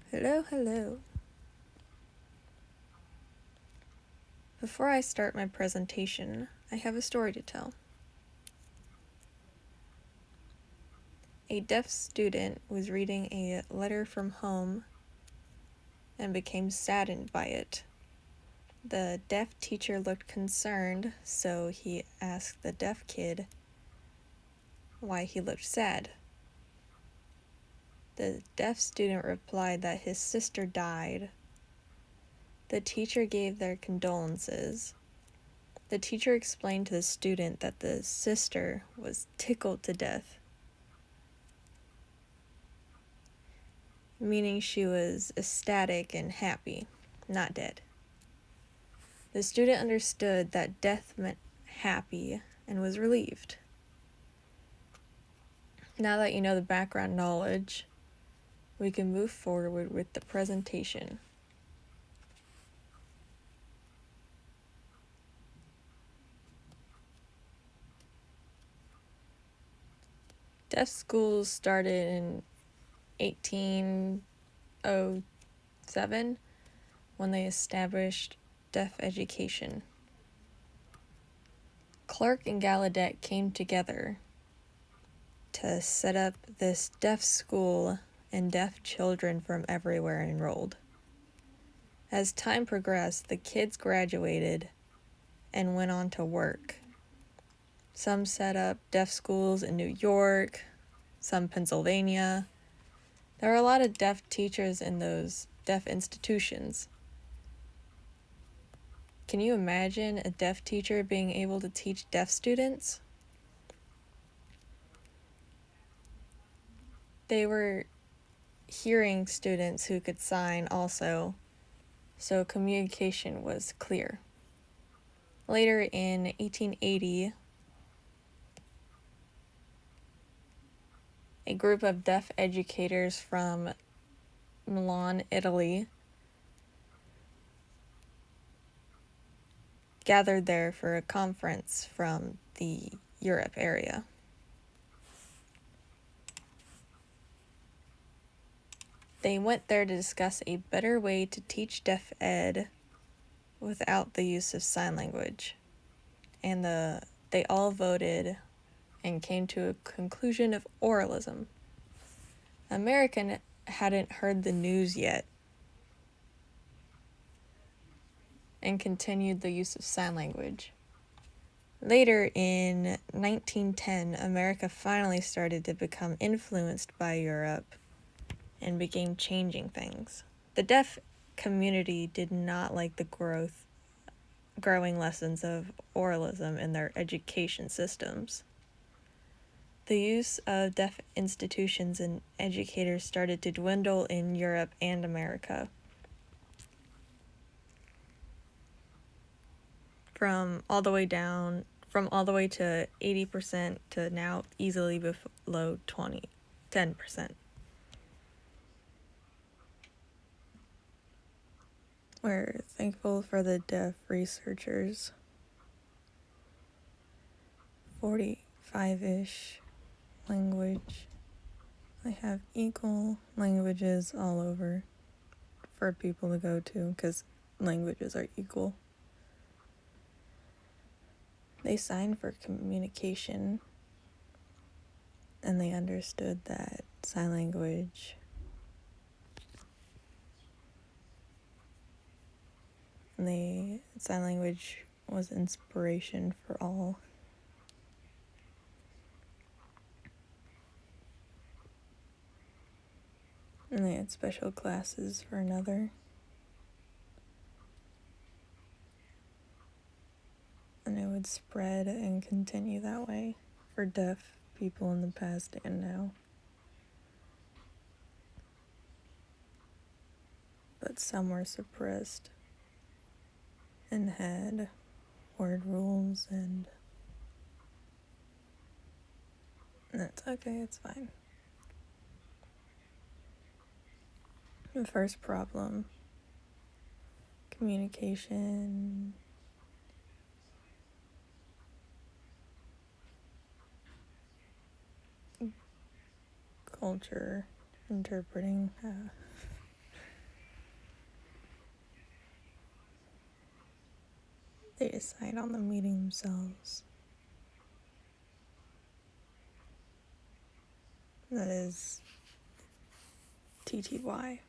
Hello, hello. Before I start my presentation, I have a story to tell. A deaf student was reading a letter from home and became saddened by it. The deaf teacher looked concerned, so he asked the deaf kid why he looked sad. The deaf student replied that his sister died. The teacher gave their condolences. The teacher explained to the student that the sister was tickled to death, meaning she was ecstatic and happy, not dead. The student understood that death meant happy and was relieved. Now that you know the background knowledge, we can move forward with the presentation. Deaf schools started in 1807 when they established deaf education. Clark and Gallaudet came together to set up this deaf school, and deaf children from everywhere enrolled. As time progressed, the kids graduated and went on to work. Some set up deaf schools in New York, some Pennsylvania. There are a lot of deaf teachers in those deaf institutions. Can you imagine a deaf teacher being able to teach deaf students? They were hearing students who could sign also, so communication was clear. Later in 1880, a group of deaf educators from Milan, Italy, gathered there for a conference from the Europe area. They went there to discuss a better way to teach deaf ed without the use of sign language. And they all voted and came to a conclusion of oralism. America hadn't heard the news yet and continued the use of sign language. Later in 1910, America finally started to become influenced by Europe and began changing things. The deaf community did not like the growing lessons of oralism in their education systems. The use of deaf institutions and educators started to dwindle in Europe and America. From all the way to 80% to now easily below 10%. We're thankful for the deaf researchers. 45-ish language. They have equal languages all over for people to go to because languages are equal. They signed for communication, and they understood that sign language was inspiration for all. And they had special classes for another. And it would spread and continue that way for deaf people in the past and now. But some were suppressed and had word rules, and that's okay, it's fine. The first problem, communication, culture, interpreting. They decide on the meeting themselves. That is TTY.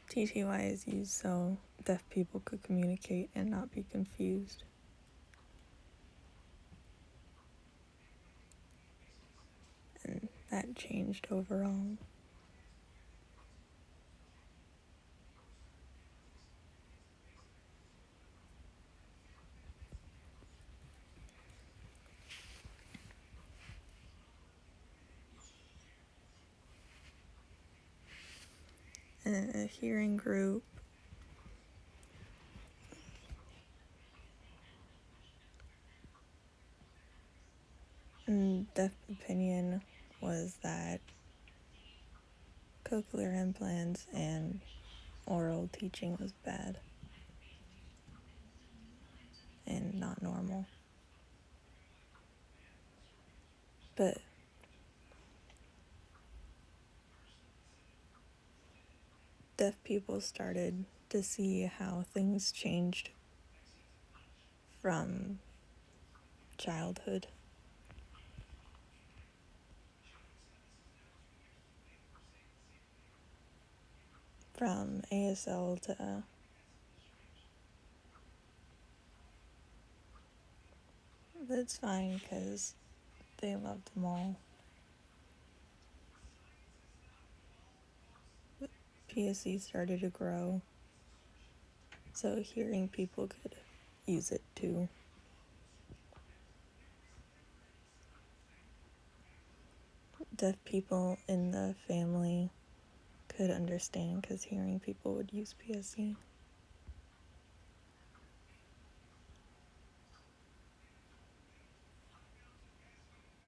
TTY is used so deaf people could communicate and not be confused. And that changed overall. And a hearing group and deaf opinion was that cochlear implants and oral teaching was bad and not normal. But deaf people started to see how things changed from childhood. From ASL to that's fine because they loved them all. PSC started to grow, so hearing people could use it too. Deaf people in the family could understand because hearing people would use PSC.